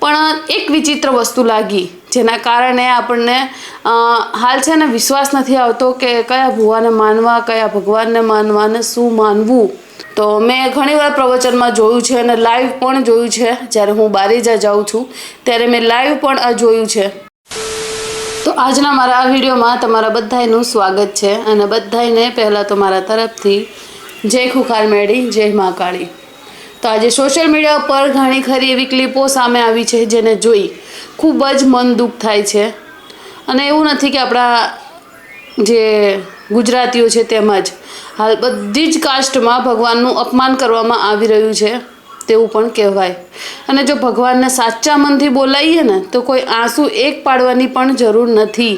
પણ એક વિચિત્ર વસ્તુ લાગી જેના કારણે આપણને હાલ છે ને વિશ્વાસ નથી આવતો કે કયા ભુવાને માનવા, કયા ભગવાનને માનવા અને શું માનવું. તો મેં ઘણીવાર પ્રવચનમાં જોયું છે અને લાઈવ પણ જોયું છે. જ્યારે હું બારેજા જાઉં છું ત્યારે મેં લાઈવ પણ આ જોયું છે. તો આજના મારા આ વિડીયોમાં તમારા બધાયનું સ્વાગત છે અને બધાયને પહેલાં તો મારા તરફથી જય ખુખાર મેળી, જય મા કાળી. તો આજે સોશિયલ મીડિયા પર ઘણી ખરી એવી ક્લિપો સામે આવી છે જેને જોઈ ખૂબ જ મન દુઃખ થાય છે. અને એવું નથી કે આપણા જે ગુજરાતીઓ છે તેમજ હાલ બધી જ કાસ્ટમાં ભગવાનનું અપમાન કરવામાં આવી રહ્યું છે તેવું પણ કહેવાય. અને જો ભગવાનને સાચા મનથી બોલાવીએ ને તો કોઈ આંસુ એક પાડવાની પણ જરૂર નથી.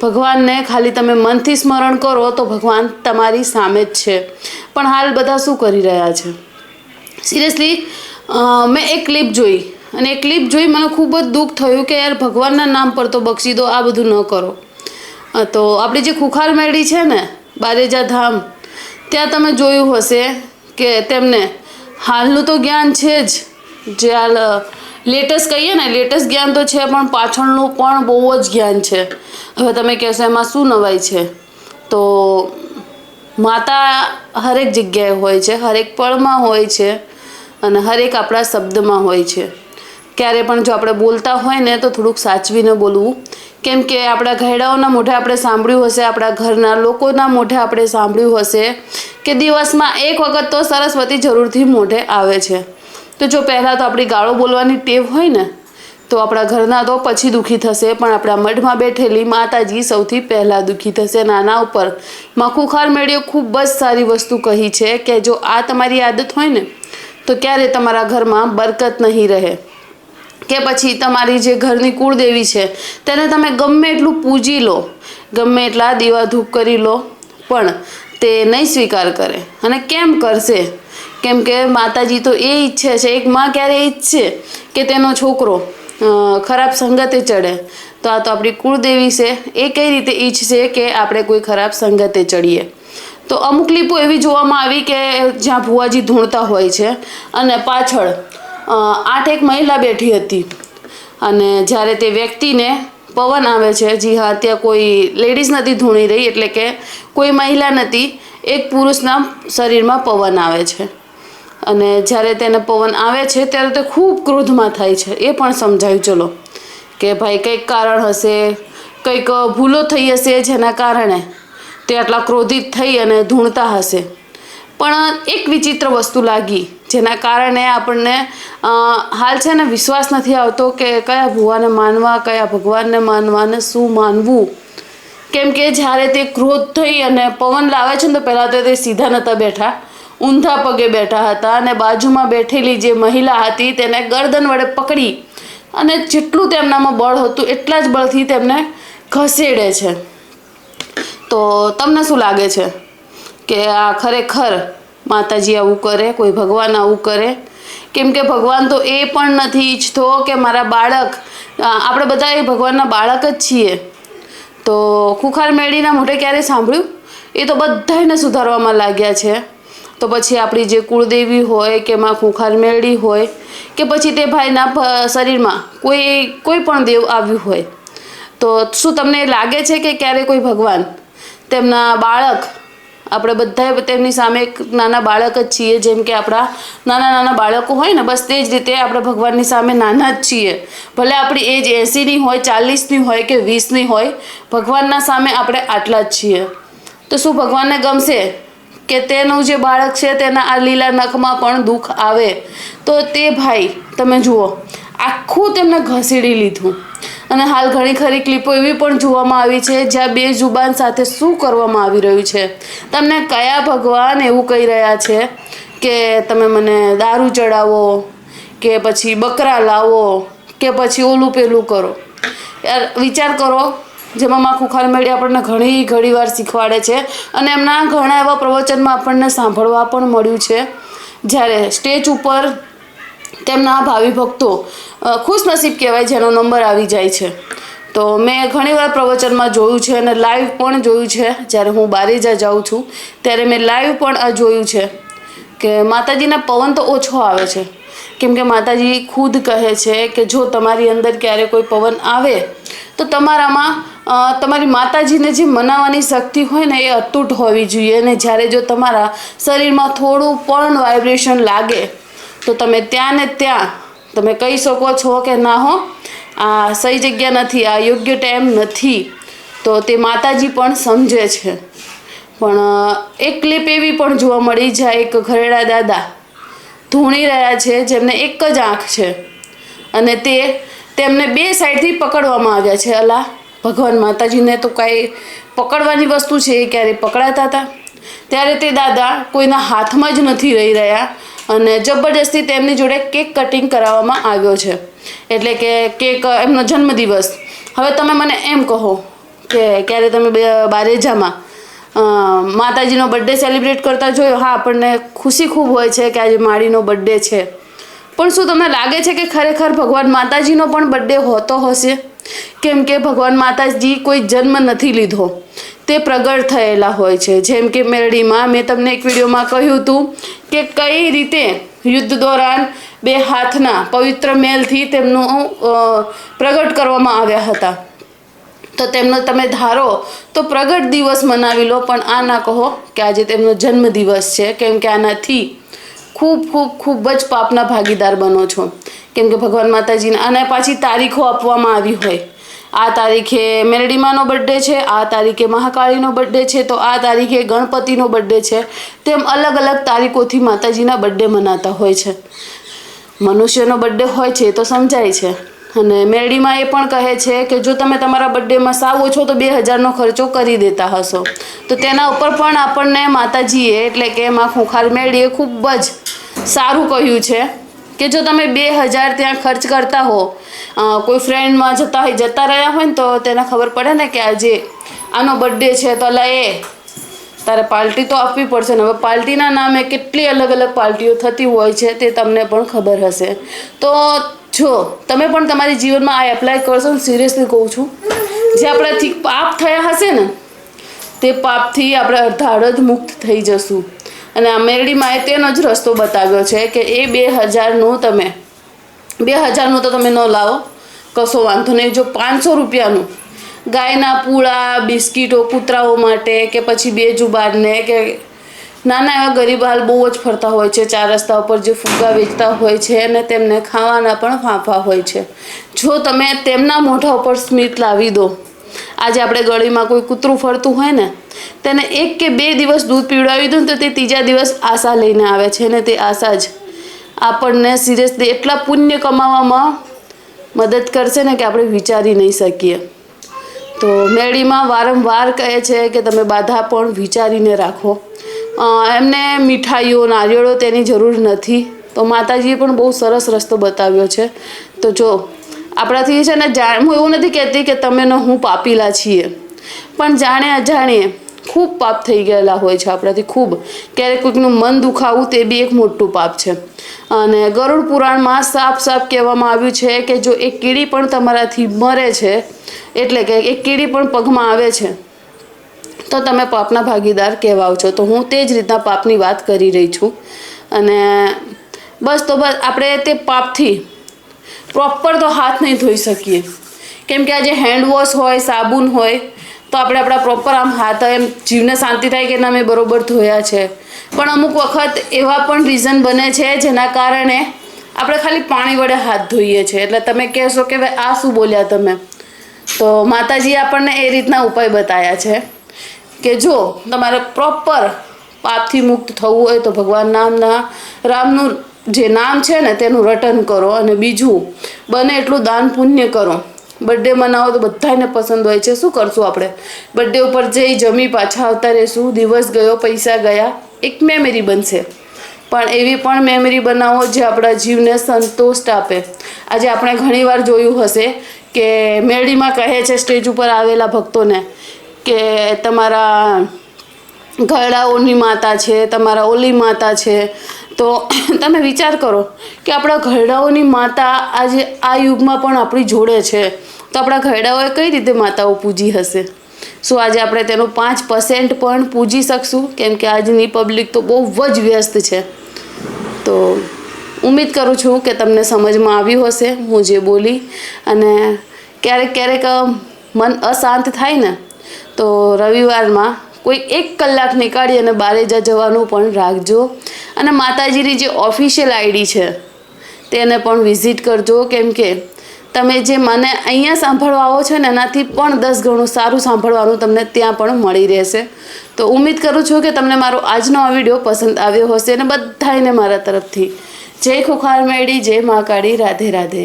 ભગવાનને ખાલી તમે મનથી સ્મરણ કરો તો ભગવાન તમારી સામે જ છે. પણ હાલ બધા શું કરી રહ્યા છે? સિરિયસલી મેં એક ક્લિપ જોઈ અને એ ક્લિપ જોઈ મને ખૂબ જ દુઃખ થયું કે યાર ભગવાનના નામ પર તો બક્ષી દો, આ બધું ન કરો. તો આપણી જે ખુખાર મેળી છે ને બારેજા ધામ, ત્યાં તમે જોયું હશે કે તેમને હાલનું તો જ્ઞાન છે જ, જે હાલ લેટેસ્ટ કહીએ ને લેટેસ્ટ જ્ઞાન તો છે, પણ પાછળનું પણ બહુ જ જ્ઞાન છે. હવે તમે કહેશો એમાં શું નવાઈ છે? તો માતા હરેક જગ્યાએ હોય છે, હરેક પળમાં હોય છે અને હરેક આપણા શબ્દમાં હોય છે. ક્યારે પણ જો આપણે બોલતા હોય ને તો થોડુંક સાચવીને બોલવું. કેમ કે આપણા ઘરડાઓના મોઢે આપણે સાંભળ્યું હશે, આપણા ઘરના લોકોના મોઢે આપણે સાંભળ્યું હશે કે દિવસમાં એક વખત તો સરસ્વતી જરૂરથી મોઢે આવે છે. તો જો પહેલાં તો આપણી ગાળો બોલવાની ટેવ હોય ને તો આપણા ઘરના તો પછી દુઃખી થશે, પણ આપણા મઢમાં બેઠેલી માતાજી સૌથી પહેલાં દુઃખી થશે. નાના ઉપર માં ખુખાર મેળીઓ ખૂબ જ સારી વસ્તુ કહી છે કે જો આ તમારી આદત હોય ને તો ક્યારે તમારા ઘરમાં બરકત નહીં રહે. કે પછી તમારી જે ઘરની કુળદેવી છે તેને તમે ગમે એટલું પૂજી લો, ગમે એટલા દીવા ધૂપ કરી લો, પણ તે નહીં સ્વીકાર કરે. અને કેમ કરશે? કેમ કે માતાજી તો એ ઈચ્છે છે, એક માં ક્યારે ઈચ્છે કે તેનો છોકરો ખરાબ સંગતે ચડે, તો આ તો આપણી કુળદેવી છે, એ કઈ રીતે ઈચ્છશે કે આપણે કોઈ ખરાબ સંગતે ચડીએ? તો અમુક ક્લિપો એવી જોવામાં આવી કે જ્યાં ભુવાજી ધૂણતા હોય છે અને પાછળ 8 મહિલા બેઠી હતી અને જ્યારે તે વ્યક્તિને પવન આવે છે, જી હા, ત્યાં કોઈ લેડીઝ નથી ધૂણી રહી, એટલે કે કોઈ મહિલા નથી, એક પુરુષના શરીરમાં પવન આવે છે. અને જ્યારે તેને પવન આવે છે ત્યારે તે ખૂબ ક્રોધમાં થાય છે. એ પણ સમજાયું ચલો કે ભાઈ કંઈક કારણ હશે, કંઈક ભૂલો થઈ હશે જેના કારણે તે આટલા ક્રોધિત થઈ અને ધૂણતા હશે. પણ એક વિચિત્ર વસ્તુ લાગી જેના કારણે આપણને હાલ છે ને વિશ્વાસ નથી આવતો કે કયા ભુવાને માનવા, કયા ભગવાનને માનવા અને શું માનવું. કેમ કે જ્યારે તે ક્રોધ થઈ અને પવન લાવે છે ને તો પહેલાં તો તે સીધા નહોતા બેઠા, ઊંધા પગે બેઠા હતા અને બાજુમાં બેઠેલી જે મહિલા હતી તેને ગરદન વડે પકડી અને જેટલું તેમનામાં બળ હતું એટલા જ બળથી તેમને ઘસેડે છે. તો તમને શું લાગે છે કે આ ખરેખર માતાજી આવું કરે, કોઈ ભગવાન આવું કરે? કેમ કે ભગવાન તો એ પણ નથી ઈચ્છતો કે મારા બાળક, આપણે બધા એ ભગવાનના બાળક જ છીએ. તો ખુખાર મેળીના મોઢે ક્યારે સાંભળ્યું? એ તો બધાને સુધારવામાં લાગ્યા છે. તો પછી આપણી જે કુળદેવી હોય કે માં ખુખાર મેળી હોય કે પછી તે ભાઈના શરીરમાં કોઈ પણ દેવ આવ્યું હોય, તો શું તમને લાગે છે કે ક્યારે કોઈ ભગવાન તેમના બાળક, આપણે બધા તેમની સામે એક નાના બાળક જ છીએ, જેમ કે આપણા નાના નાના બાળકો હોય ને, બસ તે જ રીતે આપણે ભગવાનની સામે નાના જ છીએ. ભલે આપણી એજ 80ની હોય, 40ની હોય કે 20ની હોય, ભગવાનના સામે આપણે આટલા જ છીએ. તો શું ભગવાનને ગમશે કે તેનું જે બાળક છે તેના આ લીલા નખમાં પણ દુઃખ આવે? તો તે ભાઈ તમે જુઓ, આખું તેમને ઘસેડી લીધું. અને હાલ ઘણી ખરી ક્લિપો એવી પણ જોવામાં આવી છે જ્યાં બે જુબાન સાથે શું કરવામાં આવી રહ્યું છે. તમને કયા ભગવાન એવું કહી રહ્યા છે કે તમે મને દારૂ ચડાવો કે પછી બકરા લાવો કે પછી ઓલું પેલું કરો? યાર વિચાર કરો. જેમાં માં ખુખાર મેળી આપણને ઘણી વાર શીખવાડે છે અને એમના ઘણા એવા પ્રવચનમાં આપણને સાંભળવા પણ મળ્યું છે જ્યારે સ્ટેજ ઉપર તેમના ભાવિ ભક્તો ખુશનસીબ કહેવાય જેનો નંબર આવી જાય છે. તો મેં ઘણીવાર પ્રવચનમાં જોયું છે અને લાઈવ પણ જોયું છે. જ્યારે હું બારેજા જાઉં છું ત્યારે મેં લાઈવ પણ આ જોયું છે કે માતાજીના પવન તો ઓછો આવે છે, કેમ કે માતાજી ખુદ કહે છે કે જો તમારી અંદર ક્યારે કોઈ પવન આવે તો તમારામાં તમારી માતાજીને જે મનાવવાની શક્તિ હોય ને એ અતૂટ હોવી જોઈએ. અને જ્યારે જો તમારા શરીરમાં થોડું પણ વાઇબ્રેશન લાગે તો તમે ત્યાં ને ત્યાં તમે કહી શકો છો કે ના હો, આ સહી જગ્યા નથી, આ યોગ્ય ટાઈમ નથી. તો તે માતાજી પણ સમજે છે. પણ એક ક્લિપ એવી પણ જોવા મળી જ્યાં એક ઘરેડા દાદા ધૂણી રહ્યા છે જેમને એક જ આંખ છે અને તેમને બે સાઈડથી પકડવામાં આવ્યા છે. અલા ભગવાન માતાજીને તો કાંઈ પકડવાની વસ્તુ છે એ ક્યારેય પકડાતા હતા? ત્યારે તે દાદા કોઈના હાથમાં જ નથી રહી રહ્યા અને જબરજસ્તી તેમની જોડે કેક કટિંગ કરાવવામાં આવ્યો છે. એટલે કે કેક એમનો જન્મદિવસ. હવે તમે મને એમ કહો કે ક્યારે તમે બારેજામાં માતાજીનો બર્થડે સેલિબ્રેટ કરતા જોયો? હા, આપણને ખુશી ખૂબ હોય છે કે આજે માળીનો બર્થડે છે, પણ શું તમને લાગે છે કે ખરેખર ભગવાન માતાજીનો પણ બર્થડે હોતો હશે? કેમ કે ભગવાન માતાજી કોઈ જન્મ નથી લીધો, તે પ્રગટ થયેલા હોય છે. જેમ કે મેરડીમાં મેં તમને એક વિડીયોમાં કહ્યું હતું કે કઈ રીતે યુદ્ધ દોરાન બે હાથના પવિત્ર મેલથી તેમનું પ્રગટ કરવામાં આવ્યા હતા. તો તેમનો તમે ધારો તો પ્રગટ દિવસ મનાવી લો, પણ આ ના કહો કે આજે તેમનો જન્મદિવસ છે. કેમ કે આનાથી ખૂબ જ પાપના ભાગીદાર બનો છો. કેમ કે ભગવાન માતાજીને અને પાછી તારીખો આપવામાં આવી હોય, આ તારીખે મેરડીમાનો બર્થડે છે, આ તારીખે મહાકાળીનો બર્થડે છે, તો આ તારીખે ગણપતિનો બર્થડે છે. તેમ અલગ અલગ તારીખોથી માતાજીના બર્થડે મનાતા હોય છે. મનુષ્યનો બર્થડે હોય છે તો સમજાય છે. અને મેરડીમાં એ પણ કહે છે કે જો તમે તમારા બર્થડેમાં સાવ ઓછો તો 2000નો ખર્ચો કરી દેતા હશો, તો તેના ઉપર પણ આપણને માતાજીએ એટલે કે માં ખૂંખાર મેરડીએ ખૂબ જ સારું કહ્યું છે કે જો તમે 2000 ત્યાં ખર્ચ કરતા હો, કોઈ ફ્રેન્ડમાં જતા રહ્યા હોય ને તો તેને ખબર પડે ને કે આજે આનો બર્થડે છે તો તારે પાર્ટી તો આપવી પડશે ને. હવે પાર્ટીના નામે કેટલી અલગ અલગ પાર્ટીઓ થતી હોય છે તે તમને પણ ખબર હશે. તો જો તમે પણ તમારી જીવનમાં આ એપ્લાય કરશો ને, સિરિયસલી કહું છું, જે આપણાથી પાપ થયા હશે ને તે પાપથી આપણે અડધ મુક્ત થઈ જશું. અને આ મેરડીમાં તેનો જ રસ્તો બતાવ્યો છે કે એ 2000નું તો તમે ન લાવો, કશો વાંધો નહીં. જો 500 રૂપિયાનું ગાયના પૂળા, બિસ્કીટો કૂતરાઓ માટે કે પછી બે જુબારને કે નાના એવા ગરીબ હાલ બહુ જ ફરતા હોય છે 4 રસ્તા ઉપર જે ફુગ્ગા વેચતા હોય છે અને તેમને ખાવાના પણ ફાંફા હોય છે. જો તમે તેમના મોઢા ઉપર સ્મિત લાવી દો, આજે આપણે ગળીમાં કોઈ કૂતરું ફરતું હોય ને તેને 1 કે 2 દિવસ દૂધ પીવડાવી દો ને તો તે ત્રીજા દિવસ આશા લઈને આવે છે અને તે આશા જ આપણને સિરિયસલી એટલા પુણ્ય કમાવામાં મદદ કરશે ને કે આપણે વિચારી નહીં શકીએ. તો મેરડીમાં વારંવાર કહે છે કે તમે બાધા પણ વિચારીને રાખો. એમને મીઠાઈઓ, નારિયેળો તેની જરૂર નથી. તો માતાજીએ પણ બહુ સરસ રસ્તો બતાવ્યો છે. તો જો આપણાથી છે ને હું એવું નથી કહેતી કે તમે ને હું પાપીલા છીએ, પણ જાણે અજાણીએ ખૂબ પાપ થઈ ગયેલા હોય છે આપણાથી. ખૂબ ક્યારેક કોઈકનું મન દુખાવું તે બી એક મોટું પાપ છે. અને ગરુડ પુરાણમાં સાફ કહેવામાં આવ્યું છે કે જો એક કીડી પણ તમારાથી મરે છે, એટલે કે એક કીડી પણ પગમાં આવે છે તો તમે પાપના ભાગીદાર કહેવાઓ છો. તો હું તે જ રીતના પાપની વાત કરી રહી છું. અને બસ આપણે તે પાપથી પ્રોપર તો હાથ નહીં ધોઈ શકીએ. કેમ કે આજે હેન્ડવોશ હોય, સાબુન હોય તો આપણે આપણા પ્રોપર આમ હાથ એમ જીવને શાંતિ થાય કે ના મેં બરોબર ધોયા છે. પણ અમુક વખત એવા પણ રીઝન બને છે જેના કારણે આપણે ખાલી પાણી વડે હાથ ધોઈએ છીએ. એટલે તમે કહેશો કે ભાઈ આ શું બોલ્યા તમે? તો માતાજીએ આપણને એ રીતના ઉપાય બતાવ્યા છે કે જો તમારે પ્રોપર પાપથી મુક્ત થવું હોય તો ભગવાન રામનું જે નામ છે ને તેનું રટન કરો. અને બીજું બને એટલું દાન પુણ્ય કરો. બર્થડે મનાવો તો બધાને પસંદ હોય છે. શું કરશું આપણે? બર્થડે ઉપર જઈ જમી પાછા આવતા રહીશું, દિવસ ગયો, પૈસા ગયા, એક મેમરી બનશે. પણ એવી પણ મેમરી બનાવો જે આપણા જીવને સંતોષ આપે. આજે આપણે ઘણીવાર જોયું હશે કે મેરડીમાં કહે છે સ્ટેજ ઉપર આવેલા ભક્તોને કે તમારા ઘરડાઓની માતા છે, તમારા ઓલી માતા છે. તો તમે વિચાર કરો કે આપણા ઘરડાઓની માતા આજે આ યુગમાં પણ આપણી જોડે છે, તો આપણા ઘરડાઓએ કઈ રીતે માતાઓ પૂજી હશે? શું આજે આપણે તેનું 5% પણ પૂજી શકશું? કેમ કે આજની પબ્લિક તો બહુ જ વ્યસ્ત છે. તો ઉમ્મીદ કરું છું કે તમને સમજમાં આવ્યું હશે હું જે બોલી. અને ક્યારેક મન અશાંત થાય ને તો રવિવારમાં કોઈ 1 કલાક નીકાળી અને બારે જવાનું પણ રાખજો. અને માતાજીની જે ઓફિશિયલ આઈડી છે તેને પણ વિઝિટ કરજો, કેમ કે તમે જે મને અહીંયા સાંભળવા આવો છો ને એનાથી પણ 10 ગણું સારું સાંભળવાનું તમને ત્યાં પણ મળી રહેશે. તો ઉમ્મીદ કરું છું કે તમને મારો આજનો આ વિડીયો પસંદ આવ્યો હશે. અને બધાને મારા તરફથી જય ખોખાર મેળી, જય મા કાળી, રાધે રાધે.